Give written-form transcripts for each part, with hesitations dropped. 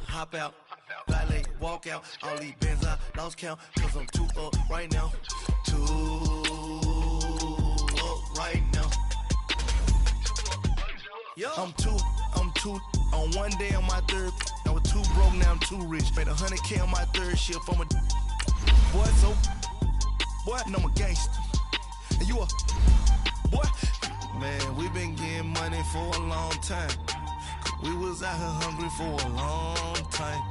Hop out, valet, walk out. All these bands I lost count, cause I'm too up right now. Too up right now. I'm too on one day on my third. I was too broke, now I'm too rich. Made 100K on my third shift. I'm a boy, so boy, and I'm a gangster. And you a boy. Man, we been getting money for a long time. We was out here hungry for a long time.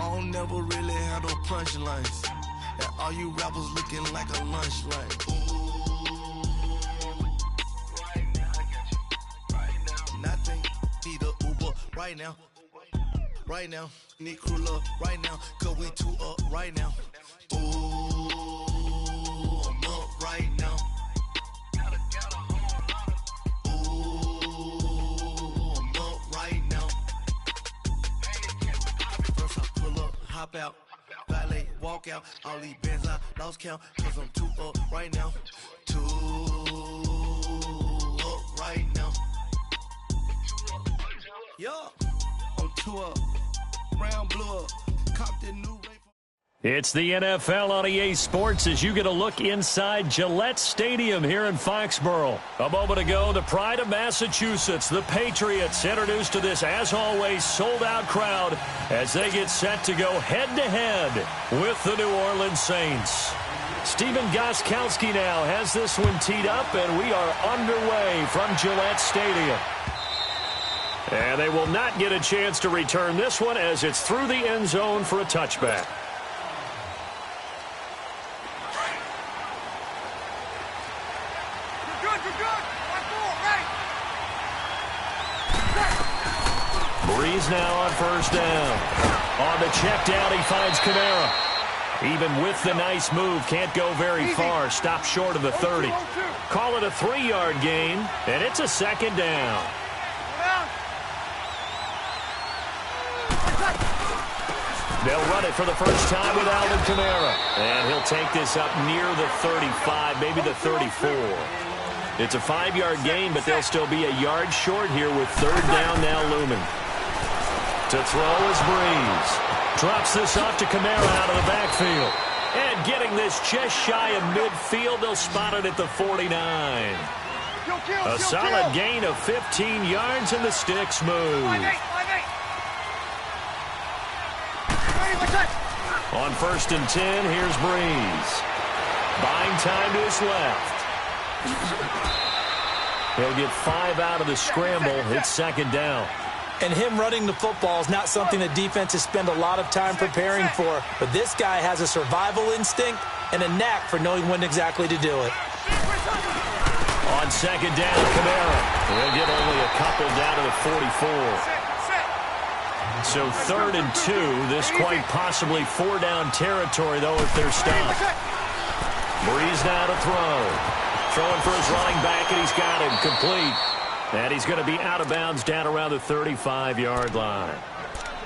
I don't never really handle punchlines. And all you rappers looking like a lunch line. Right now, I got you. Right now. Nothing. Need a Uber right now. Right now. Need crew up right now. Cause we too up right now. Ooh, I'm up right now. Hop out, valet, walk out. All these bands I lost count, cause I'm too up right now. Too up right now. Yo, I'm too up. Brown blew up. Cop that new rape. It's the NFL on EA Sports as you get a look inside Gillette Stadium here in Foxborough. A moment ago, the pride of Massachusetts, the Patriots, introduced to this, as always, sold-out crowd as they get set to go head-to-head with the New Orleans Saints. Stephen Gostkowski now has this one teed up, and we are underway from Gillette Stadium. And they will not get a chance to return this one as it's through the end zone for a touchback. Breeze now on first down. On the check down, he finds Kamara. Even with the nice move, can't go very far. Stops short of the 30. Call it a 3-yard gain, and it's a second down. They'll run it for the first time with Alvin Kamara. And he'll take this up near the 35, maybe the 34. It's a 5-yard gain, but they'll still be a yard short here with third down now looming. To throw is Breeze. Drops this off to Kamara out of the backfield. And getting this just shy of midfield, they'll spot it at the 49. A solid gain of 15 yards, and the sticks move. On first and 10, here's Breeze. Buying time to his left. He'll get 5 out of the scramble. It's second down. And him running the football is not something that defenses spend a lot of time preparing for. But this guy has a survival instinct and a knack for knowing when exactly to do it. On second down, Kamara. He'll get only a couple down to the 44. So third and 2. This quite possibly 4-down territory, though, if they're stopped. Breeze now to throw. Throwing for his running back, and he's got him complete. And he's going to be out of bounds down around the 35-yard line.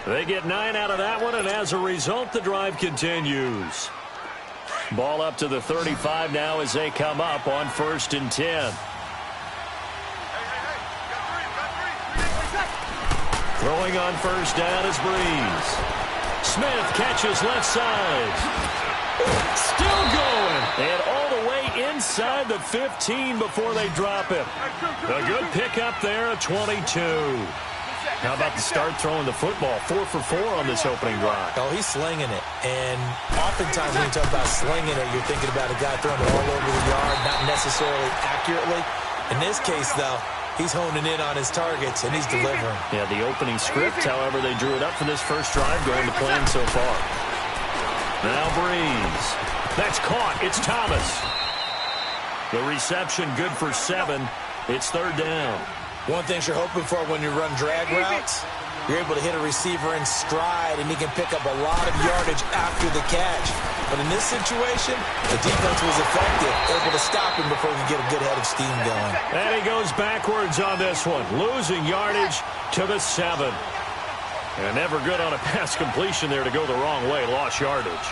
They get 9 out of that one, and as a result, the drive continues. Ball up to the 35 now as they come up on first and 10. Throwing on first down is Breeze. Smith catches left side. Still going. And all the way inside the 15 before they drop him. A good pickup there, a 22. How about the start throwing the football? 4 for 4 on this opening drive. Oh, he's slinging it. And oftentimes when you talk about slinging it, you're thinking about a guy throwing it all over the yard, not necessarily accurately. In this case, though, he's honing in on his targets, and he's delivering. Yeah, the opening script, however, they drew it up for this first drive going to plan so far. Now Breeze. That's caught. It's Thomas. The reception good for 7. It's third down. One thing you're hoping for when you run drag routes, you're able to hit a receiver in stride, and he can pick up a lot of yardage after the catch. But in this situation, the defense was effective, able to stop him before he could get a good head of steam going. And he goes backwards on this one, losing yardage to the 7. And never good on a pass completion there to go the wrong way, lost yardage.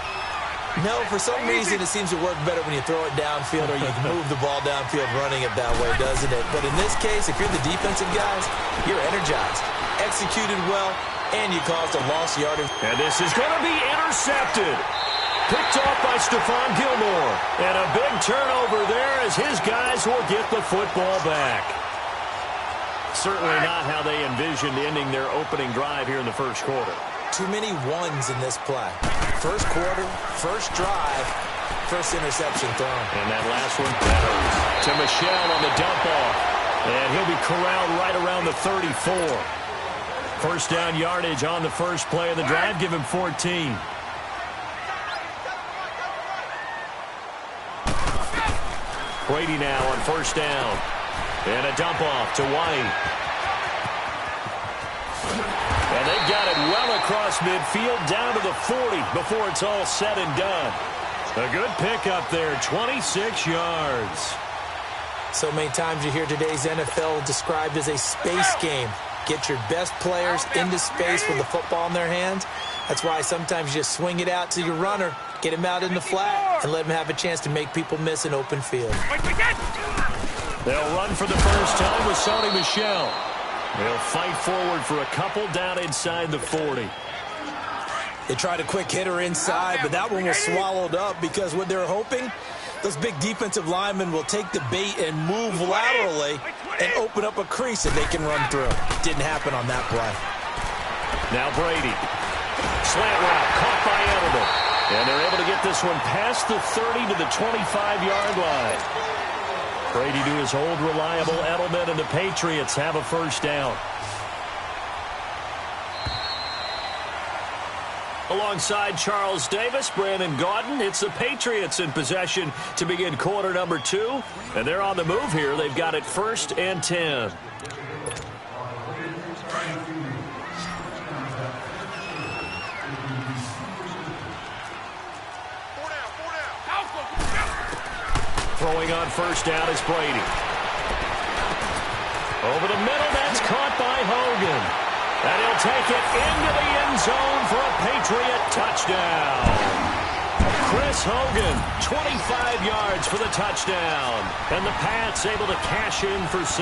No, for some reason it seems to work better when you throw it downfield or you can move the ball downfield running it that way, doesn't it? But in this case, if you're the defensive guys, you're energized, executed well, and you caused a lost yardage. And this is going to be intercepted. Picked off by Stephon Gilmore. And a big turnover there as his guys will get the football back. Certainly not how they envisioned ending their opening drive here in the first quarter. Too many ones in this play. First quarter, first drive, first interception thrown. And that last one, that hurts. To Michel on the dump off. And he'll be corralled right around the 34. First down yardage on the first play of the drive. Give him 14. Brady now on first down. And a dump off to White. And they've got it well across midfield down to the 40 before it's all said and done. A good pickup there, 26 yards. So many times you hear today's NFL described as a space game. Get your best players into space with the football in their hands. That's why sometimes you just swing it out to your runner, get him out in the flat, and let him have a chance to make people miss an open field. They'll run for the first time with Sony Michel. They'll fight forward for a couple down inside the 40. They tried a quick hitter inside, but that one was swallowed up because what they're hoping, those big defensive linemen will take the bait and move laterally and open up a crease that they can run through. Didn't happen on that play. Now Brady. Slant route caught by Edelman. And they're able to get this one past the 30 to the 25-yard line. Brady to his old reliable Edelman, and the Patriots have a first down. Alongside Charles Davis, Brandon Gaudin, it's the Patriots in possession to begin quarter number 2. And they're on the move here. They've got it 1st and 10. Throwing on first down is Brady. Over the middle, that's caught by Hogan. And he'll take it into the end zone for a Patriot touchdown. Chris Hogan, 25 yards for the touchdown. And the Pats able to cash in for 6.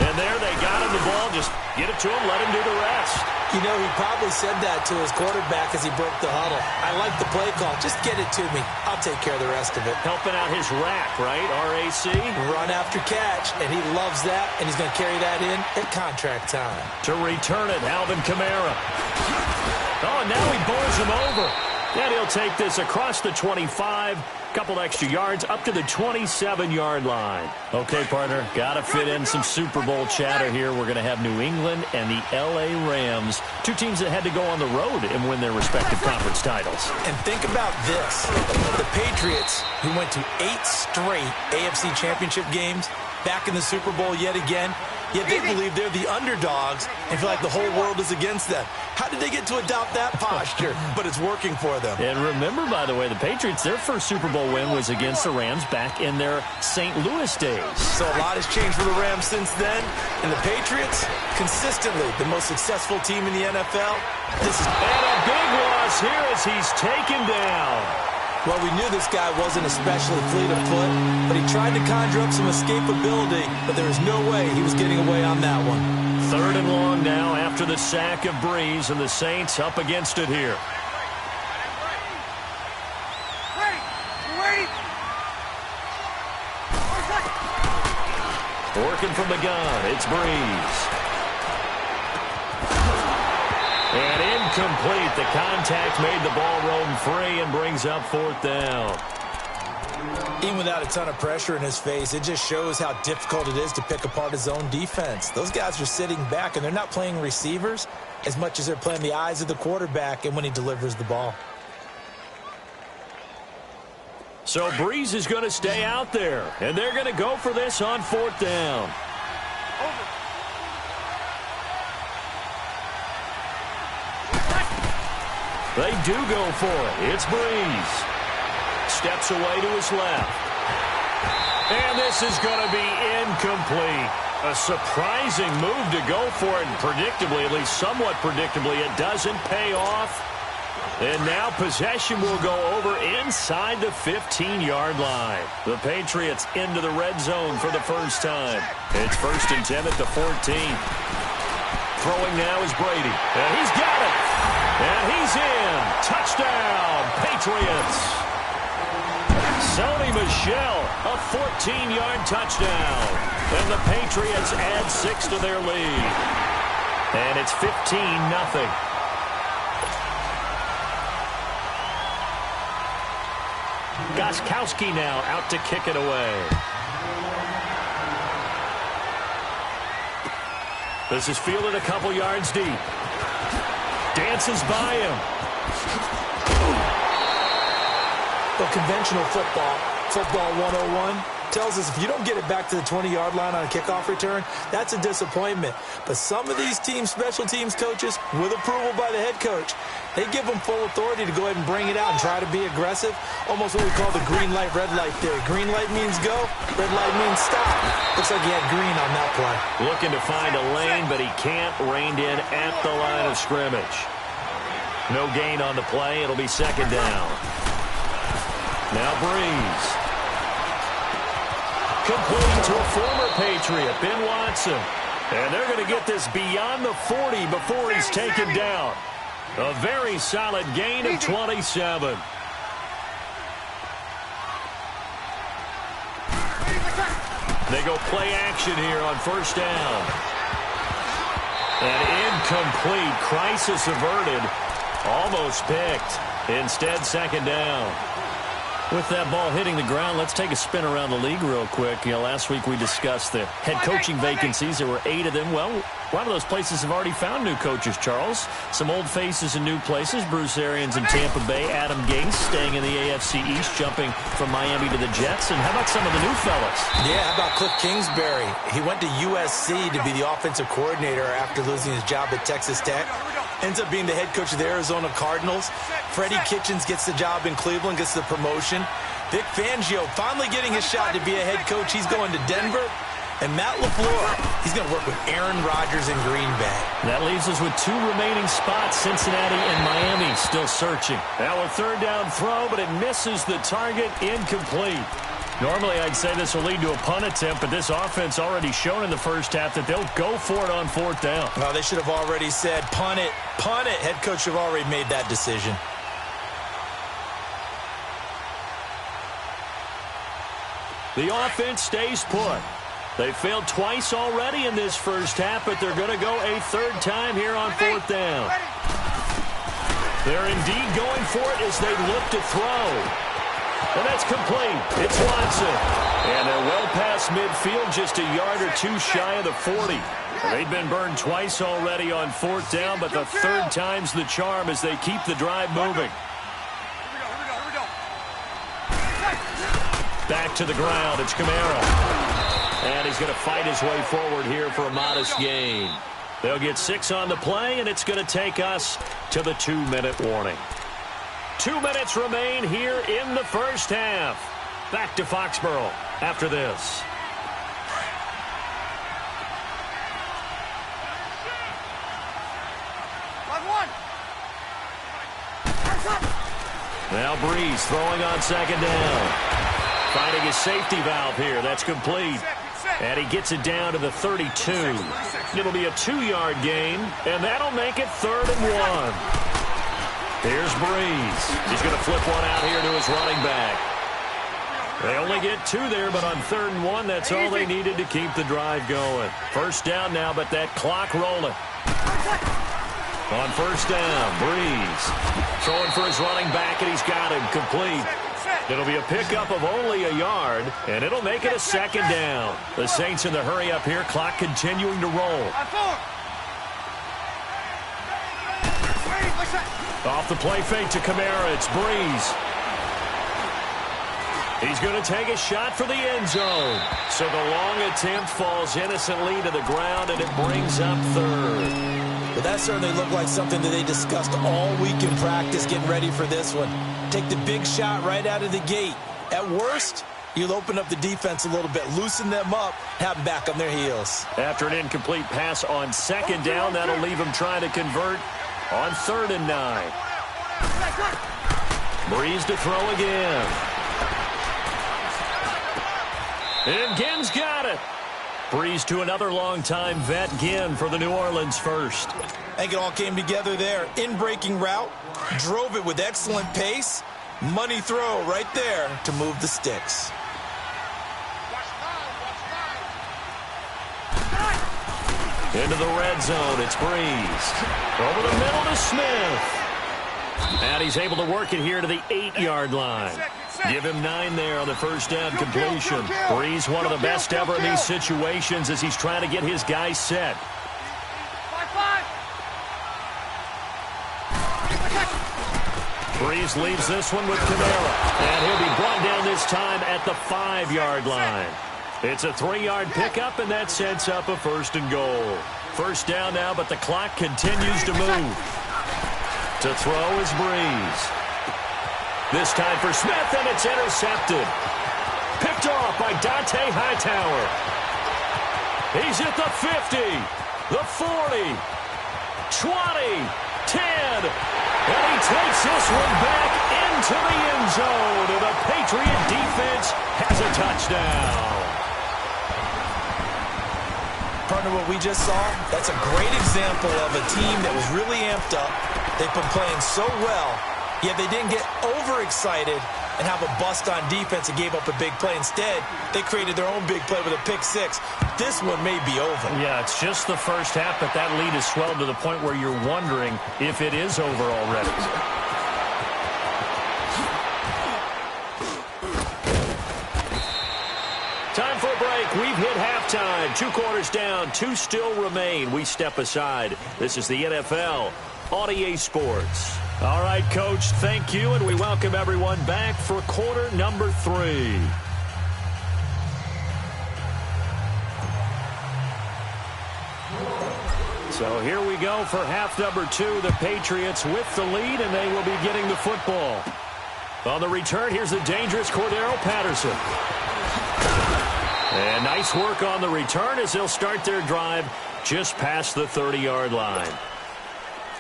And there they got him the ball. Just get it to him, let him do the rest. You know, he probably said that to his quarterback as he broke the huddle. I like the play call. Just get it to me. I'll take care of the rest of it. Helping out his rack, right? RAC. Run after catch, and he loves that, and he's going to carry that in at contract time. To return it, Alvin Kamara. Oh, now he bowls him over. And he'll take this across the 25. Couple extra yards up to the 27-yard line. Okay, partner, got to fit in some Super Bowl chatter here. We're going to have New England and the L.A. Rams, two teams that had to go on the road and win their respective conference titles. And think about this. The Patriots, who went to 8 straight AFC championship games, back in the Super Bowl yet again, yet they believe they're the underdogs and feel like the whole world is against them. How did they get to adopt that posture? But it's working for them. And remember, by the way, the Patriots, their first Super Bowl win was against the Rams back in their St. Louis days. So a lot has changed for the Rams since then. And the Patriots, consistently the most successful team in the NFL. And a big loss here as he's taken down. Well, we knew this guy wasn't especially fleet of foot, but he tried to conjure up some escapability, but there was no way he was getting away on that one. 3rd and long now after the sack of Breeze, and the Saints up against it here. Working from the gun, it's Breeze. And incomplete. The contact made the ball roam free and brings up 4th down. Even without a ton of pressure in his face, it just shows how difficult it is to pick apart his own defense. Those guys are sitting back, and they're not playing receivers as much as they're playing the eyes of the quarterback and when he delivers the ball. So Breeze is going to stay out there, and they're going to go for this on 4th down. They do go for it. It's Breeze. Steps away to his left. And this is going to be incomplete. A surprising move to go for it, and predictably, at least somewhat predictably, it doesn't pay off. And now possession will go over inside the 15-yard line. The Patriots into the red zone for the first time. It's 1st and 10 at the 14. Throwing now is Brady. And he's got it. And he's in. Touchdown, Patriots. Sony Michel, a 14-yard touchdown. And the Patriots add 6 to their lead. And it's 15-0. Gostkowski now out to kick it away. This is fielded a couple yards deep. Dances by him. Well, conventional football 101, tells us if you don't get it back to the 20-yard line on a kickoff return, that's a disappointment. But some of these teams, special teams coaches, with approval by the head coach, they give them full authority to go ahead and bring it out and try to be aggressive. Almost what we call the green light, red light theory. Green light means go, red light means stop. Looks like he had green on that play. Looking to find a lane, but he can't. Reined in at the line of scrimmage. No gain on the play. It'll be 2nd down. Now Breeze. Complete to a former Patriot, Ben Watson. And they're going to get this beyond the 40 before he's taken down. A very solid gain of 27. They go play action here on 1st down. And incomplete. Crisis averted. Almost picked. Instead, 2nd down. With that ball hitting the ground, let's take a spin around the league real quick. You know, last week we discussed the head coaching vacancies. There were 8 of them. Well, a lot of those places have already found new coaches, Charles. Some old faces in new places. Bruce Arians in Tampa Bay. Adam Gase staying in the AFC East, jumping from Miami to the Jets. And how about some of the new fellas? Yeah, how about Cliff Kingsbury? He went to USC to be the offensive coordinator after losing his job at Texas Tech. Ends up being the head coach of the Arizona Cardinals. Freddie Kitchens gets the job in Cleveland, gets the promotion. Vic Fangio finally getting his shot to be a head coach. He's going to Denver. And Matt LaFleur, he's going to work with Aaron Rodgers in Green Bay. That leaves us with 2 remaining spots, Cincinnati and Miami still searching. Now a 3rd down throw, but it misses the target, incomplete. Normally, I'd say this will lead to a punt attempt, but this offense already shown in the first half that they'll go for it on 4th down. Well, they should have already said, punt it, punt it. Head coach should have already made that decision. The offense stays put. They failed twice already in this first half, but they're going to go a 3rd time here on 4th down. They're indeed going for it as they look to throw. And that's complete. It's Watson. And they're well past midfield, just a yard or 2 shy of the 40. They've been burned twice already on 4th down, but the 3rd time's the charm as they keep the drive moving. Back to the ground. It's Kamara. And he's going to fight his way forward here for a modest gain. They'll get 6 on the play, and it's going to take us to the 2-minute warning. 2 minutes remain here in the first half. Back to Foxborough after this. Now Breeze throwing on 2nd down. Finding his safety valve here. That's complete. And he gets it down to the 32. It'll be a 2-yard gain, and that'll make it 3rd and 1. Here's Breeze. He's going to flip one out here to his running back. They only get 2 there, but on 3rd and 1, that's all they needed to keep the drive going. 1st down now, but that clock rolling. On 1st down, Breeze throwing for his running back, and he's got him complete. It'll be a pickup of only a yard, and it'll make it a 2nd down. The Saints in the hurry up here, clock continuing to roll. Off the play fake to Kamara, it's Breeze. He's going to take a shot for the end zone. So the long attempt falls innocently to the ground, and it brings up third. But that certainly looked like something that they discussed all week in practice getting ready for this one. Take the big shot right out of the gate. At worst, you'll open up the defense a little bit, loosen them up, have them back on their heels. After an incomplete pass on second down, that'll leave him trying to convert on 3rd and 9. Breeze to throw again. And Ginn's got it. Breeze to another longtime vet, Ginn, for the New Orleans first. I think it all came together there. In-breaking route, drove it with excellent pace. Money throw right there to move the sticks. Into the red zone, it's Breeze. Over the middle to Smith. And he's able to work it here to the 8-yard line. Give him 9 there on the first down completion. Breeze, one of the best ever in these situations as he's trying to get his guys set. Breeze leaves this one with Kamara. And he'll be brought down this time at the 5-yard line. It's a 3-yard pickup, and that sets up a 1st and goal. First down now, but the clock continues to move. To throw is Breeze. This time for Smith, and it's intercepted. Picked off by Dante Hightower. He's at the 50, the 40, 20, 10, and he takes this one back into the end zone, and the Patriot defense has a touchdown. Partner, what we just saw, that's a great example of a team that was really amped up. They've been playing so well, yet they didn't get overexcited and have a bust on defense and gave up a big play. Instead, they created their own big play with a pick six. This one may be over. Yeah, it's just the first half, but that lead has swelled to the point where you're wondering if it is over already. Time for a break. We've hit halftime. 2 quarters down. 2 still remain. We step aside. This is the NFL on EA Sports. All right, Coach, thank you, and we welcome everyone back for quarter number 3. So here we go for half number 2. The Patriots with the lead, and they will be getting the football. On the return, here's the dangerous Cordero Patterson. And nice work on the return as they'll start their drive just past the 30-yard line.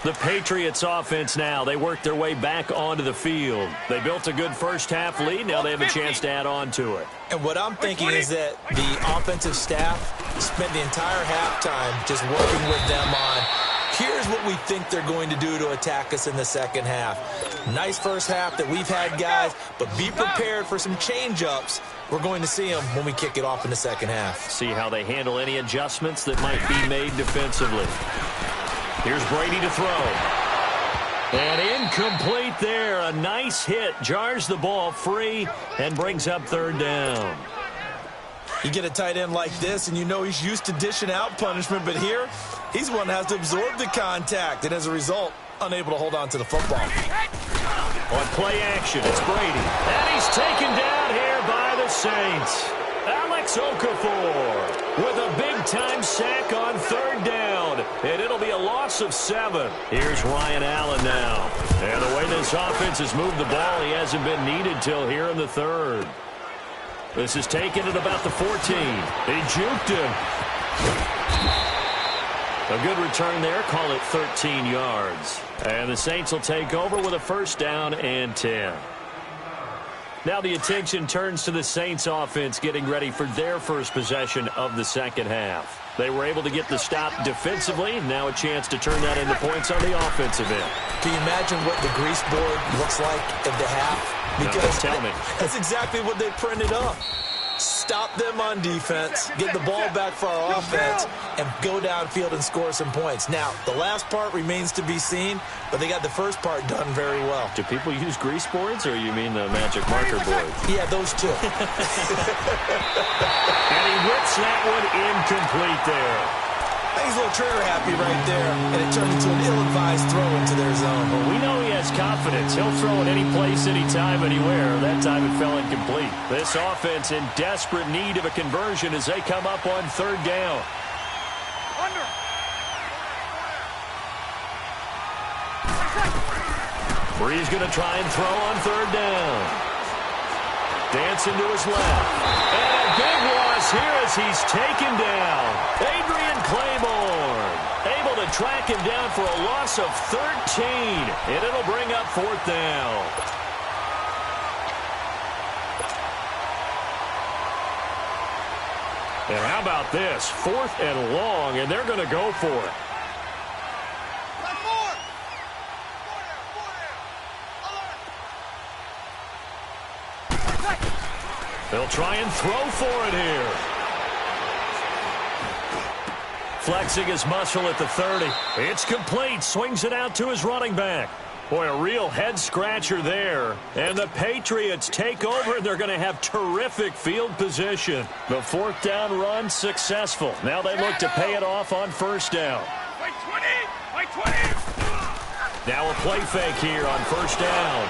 The Patriots offense now, they work their way back onto the field. They built a good first-half lead. Now they have a chance to add on to it. And what I'm thinking is that the offensive staff spent the entire halftime just working with them on, here's what we think they're going to do to attack us in the second half. Nice first half that we've had, guys, but be prepared for some change-ups. We're going to see them when we kick it off in the second half. See how they handle any adjustments that might be made defensively. Here's Brady to throw. And incomplete there. A nice hit. Jars the ball free and brings up 3rd down. You get a tight end like this, and you know he's used to dishing out punishment, but here, he's one that has to absorb the contact, and as a result, unable to hold on to the football. On play action, it's Brady. And he's taken down here by the Saints. Alex Okafor with a big-time sack on 3rd down. And it'll be a loss of 7. Here's Ryan Allen now. And the way this offense has moved the ball, he hasn't been needed till here in the 3rd. This is taken at about the 14. He juked him. A good return there. Call it 13 yards. And the Saints will take over with a 1st down and 10. Now the attention turns to the Saints offense getting ready for their first possession of the second half. They were able to get the stop defensively. Now a chance to turn that into points on the offensive end. Can you imagine what the grease board looks like at the half? Because no, tell me. That's exactly what they printed up. Stop them on defense, get the ball back for our offense, and go downfield and score some points. Now, the last part remains to be seen, but they got the first part done very well. Do people use grease boards, or you mean the magic marker board? Yeah, those two. And he whips that one incomplete there. He's a little trigger happy right there, and it turned into an ill-advised throw into their zone. Well, we know he has confidence. He'll throw it any place, anytime, anywhere. That time it fell incomplete. This offense in desperate need of a conversion as they come up on third down. Brees going to try and throw on third down. Dancing to his left. And a big loss here as he's taken down. Adrian Claiborne able to track him down for a loss of 13. And it'll bring up fourth down. And how about this? 4th and long, and they're going to go for it. They'll try and throw for it here. Flexing his muscle at the 30. It's complete. Swings it out to his running back. Boy, a real head-scratcher there. And the Patriots take over. They're going to have terrific field position. The 4th down run successful. Now they look to pay it off on first down. Now a play fake here on first down.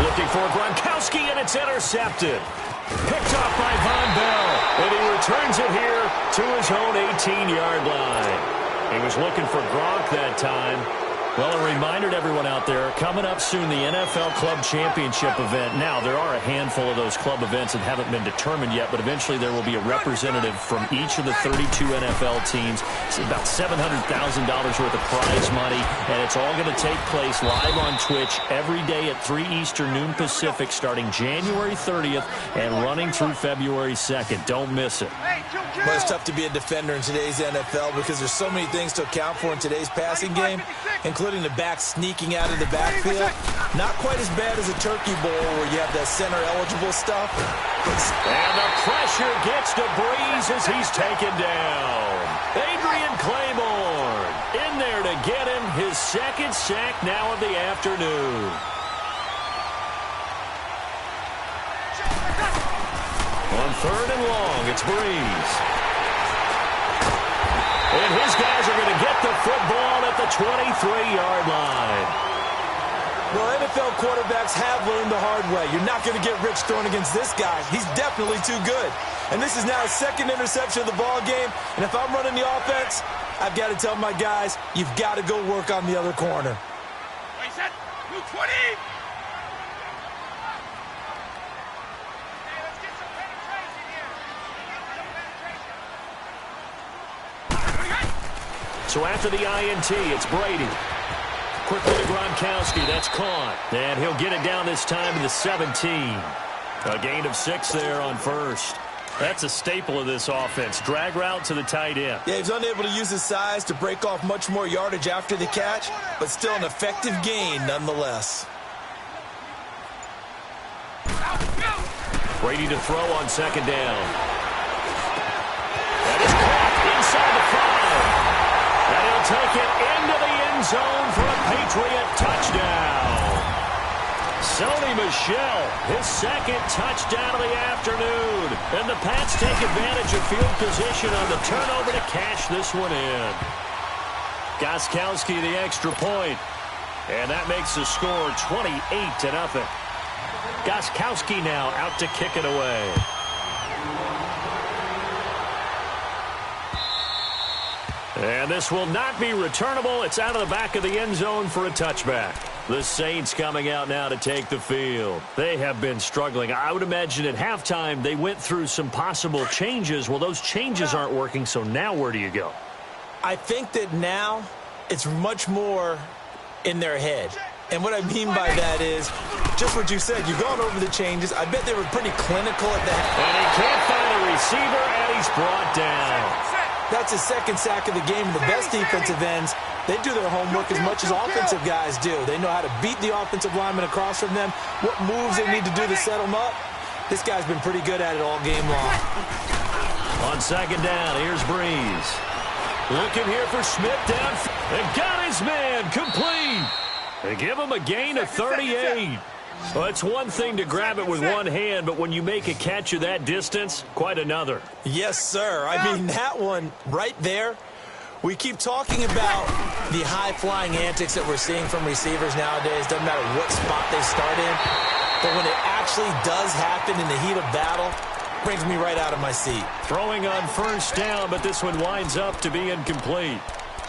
Looking for Gronkowski, and it's intercepted. Picked off by Von Bell, and he returns it here to his own 18-yard line. He was looking for Gronk that time. Well, a reminder to everyone out there, coming up soon, the NFL Club Championship event. Now, there are a handful of those club events that haven't been determined yet, but eventually there will be a representative from each of the 32 NFL teams. It's about $700,000 worth of prize money, and it's all going to take place live on Twitch every day at 3 Eastern, noon Pacific, starting January 30th and running through February 2nd. Don't miss it. Well, it's tough to be a defender in today's NFL because there's so many things to account for in today's passing game, including the back sneaking out of the backfield. Not quite as bad as a turkey bowl where you have that center-eligible stuff. And the pressure gets to Brees as he's taken down. Adrian Claiborne in there to get him his second sack now of the afternoon. On third and long, it's Brees. And his guys are going to get the football at the 23-yard line. Well, NFL quarterbacks have learned the hard way. You're not going to get rich throwing against this guy. He's definitely too good. And this is now his second interception of the ball game. And if I'm running the offense, I've got to tell my guys, you've got to go work on the other corner. Wait, set. Move 20. So after the INT, it's Brady. Quickly to Gronkowski. That's caught. And he'll get it down this time to the 17. A gain of 6 there on first. That's a staple of this offense. Drag route to the tight end. Yeah, he's unable to use his size to break off much more yardage after the catch, but still an effective gain nonetheless. Brady to throw on second down. That is caught inside the 5. And he'll take it into the end zone for a Patriot touchdown. Sony Michel, his second touchdown of the afternoon. And the Pats take advantage of field position on the turnover to cash this one in. Gostkowski the extra point. And that makes the score 28-0. Gostkowski now out to kick it away. And this will not be returnable. It's out of the back of the end zone for a touchback. The Saints coming out now to take the field. They have been struggling. I would imagine at halftime they went through some possible changes. Well, those changes aren't working, so now where do you go? I think that now it's much more in their head. And what I mean by that is just what you said. You've gone over the changes. I bet they were pretty clinical at that. And he can't find a receiver, and he's brought down. That's his second sack of the game. The best defensive ends, they do their homework as much as offensive guys do. They know how to beat the offensive lineman across from them, what moves they need to do to set them up. This guy's been pretty good at it all game long. On second down, here's Brees. Looking here for Smith down. And got his man complete. They give him a gain of 38. Well, it's one thing to grab it with one hand, but when you make a catch of that distance, quite another. Yes, sir. I mean, that one right there We keep talking about the high-flying antics that we're seeing from receivers nowadays. Doesn't matter what spot they start in. But when it actually does happen in the heat of battle, brings me right out of my seat. Throwing on first down, but this one winds up to be incomplete.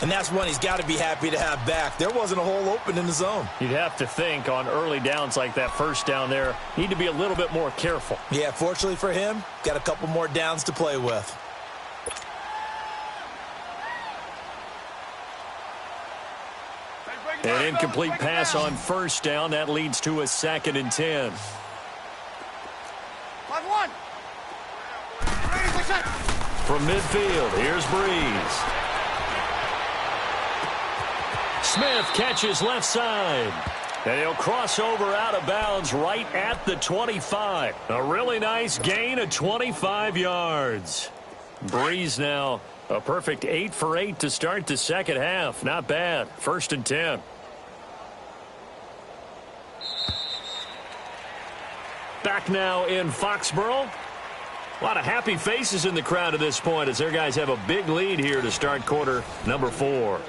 And that's one he's got to be happy to have back. There wasn't a hole open in the zone. You'd have to think on early downs like that first down there, need to be a little bit more careful. Yeah, fortunately for him, got a couple more downs to play with. An incomplete pass on first down. That leads to a 2nd and 10. 5-1. From midfield, here's Breeze. Smith catches left side. And he'll cross over out of bounds right at the 25. A really nice gain of 25 yards. Breeze now a perfect 8 for 8 to start the second half. Not bad. 1st and 10. Back now in Foxborough. A lot of happy faces in the crowd at this point as their guys have a big lead here to start quarter number 4.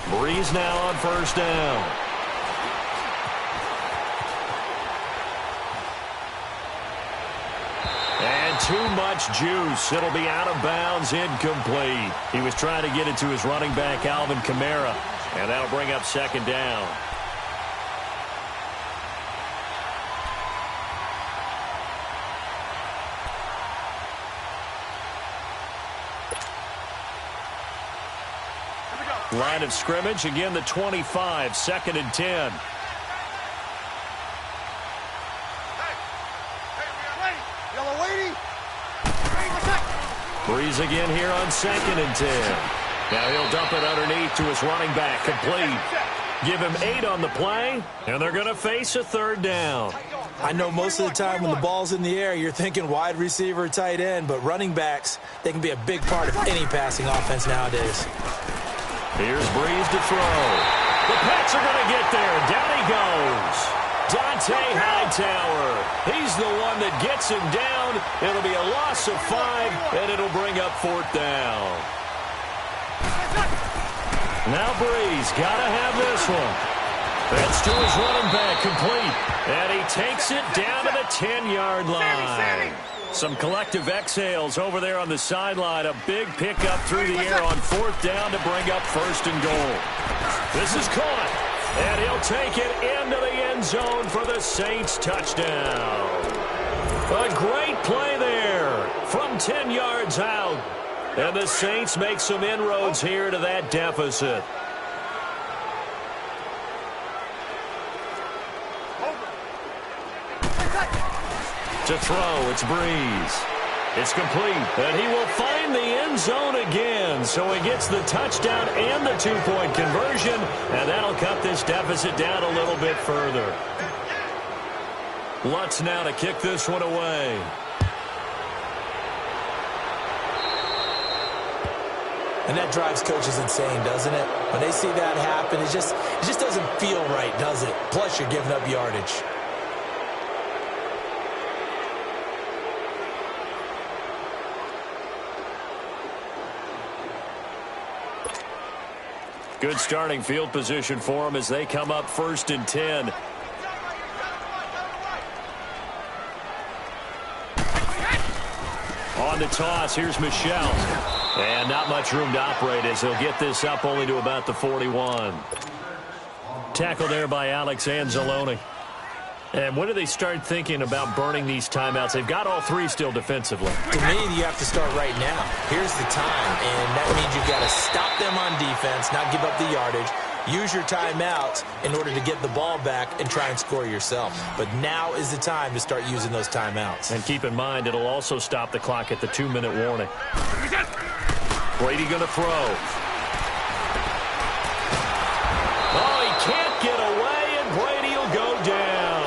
Breeze now on first down. And too much juice. It'll be out of bounds, incomplete. He was trying to get it to his running back, Alvin Kamara, and that'll bring up 2nd down. Line of scrimmage, again the 25, 2nd and 10. Breeze again here on 2nd and 10. Now he'll dump it underneath to his running back, complete. Give him 8 on the play, and they're going to face a 3rd down. I know most of the time when the ball's in the air, you're thinking wide receiver, tight end, but running backs, they can be a big part of any passing offense nowadays. Here's Breeze to throw. The Pats are going to get there. Down he goes. Dante Hightower. He's the one that gets him down. It'll be a loss of 5, and it'll bring up 4th down. Now Breeze got to have this one. That's to his running back, complete. And he takes it down to the 10-yard line. Some collective exhales over there on the sideline. A big pickup through the air on 4th down to bring up 1st and goal. This is caught, and he'll take it into the end zone for the Saints touchdown. A great play there from 10 yards out. And the Saints make some inroads here to that deficit. To throw, it's Breeze. It's complete, and he will find the end zone again. So he gets the touchdown and the 2-point conversion, and that'll cut this deficit down a little bit further. Lutz now to kick this one away. And that drives coaches insane, doesn't it? When they see that happen, it just doesn't feel right, does it? Plus, you're giving up yardage. Good starting field position for them as they come up 1st and 10. On the toss, here's Michel. And not much room to operate as he'll get this up only to about the 41. Tackle there by Alex Anzalone. And when do they start thinking about burning these timeouts? They've got all 3 still defensively. To me, you have to start right now. Here's the time, and that means you've got to stop them on defense, not give up the yardage, use your timeouts in order to get the ball back and try and score yourself. But now is the time to start using those timeouts. And keep in mind, it'll also stop the clock at the 2-minute warning. Brady going to throw. Oh, he can't get away, and Brady will go down.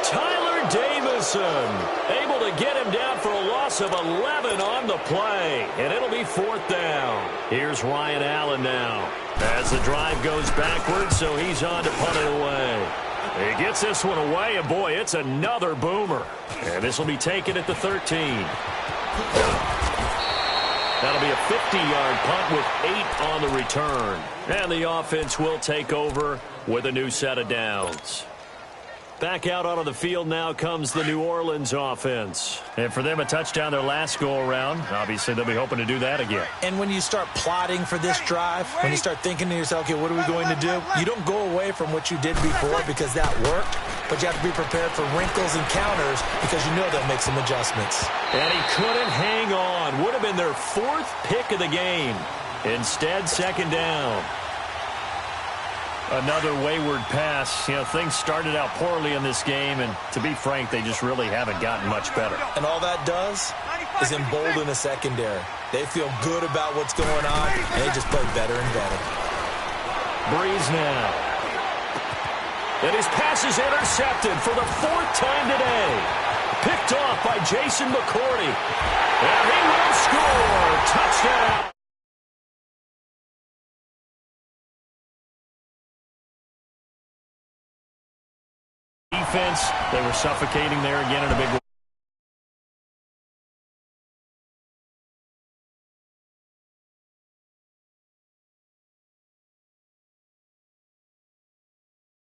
Tyler Davison able to get him down for a loss of 11 on the play, and it'll be 4th down. Here's Ryan Allen now as the drive goes backwards, so he's on to punt it away. He gets this one away, and boy, it's another boomer. And this will be taken at the 13. That'll be a 50-yard punt with 8 on the return. And the offense will take over with a new set of downs. Back out onto the field now comes the New Orleans offense. And for them, a touchdown their last go-around. Obviously, they'll be hoping to do that again. And when you start plotting for this drive, when you start thinking to yourself, okay, what are we going to do? You don't go away from what you did before because that worked, but you have to be prepared for wrinkles and counters because you know they'll make some adjustments. And he couldn't hang on. Would have been their 4th pick of the game. Instead, 2nd down. Another wayward pass. You know, things started out poorly in this game, and to be frank, they just really haven't gotten much better. And all that does is embolden the secondary. They feel good about what's going on, and they just play better and better. Breeze now. And his pass is intercepted for the 4th time today. Picked off by Jason McCourty. And he will score. Touchdown. Defense, they were suffocating there again in a big way.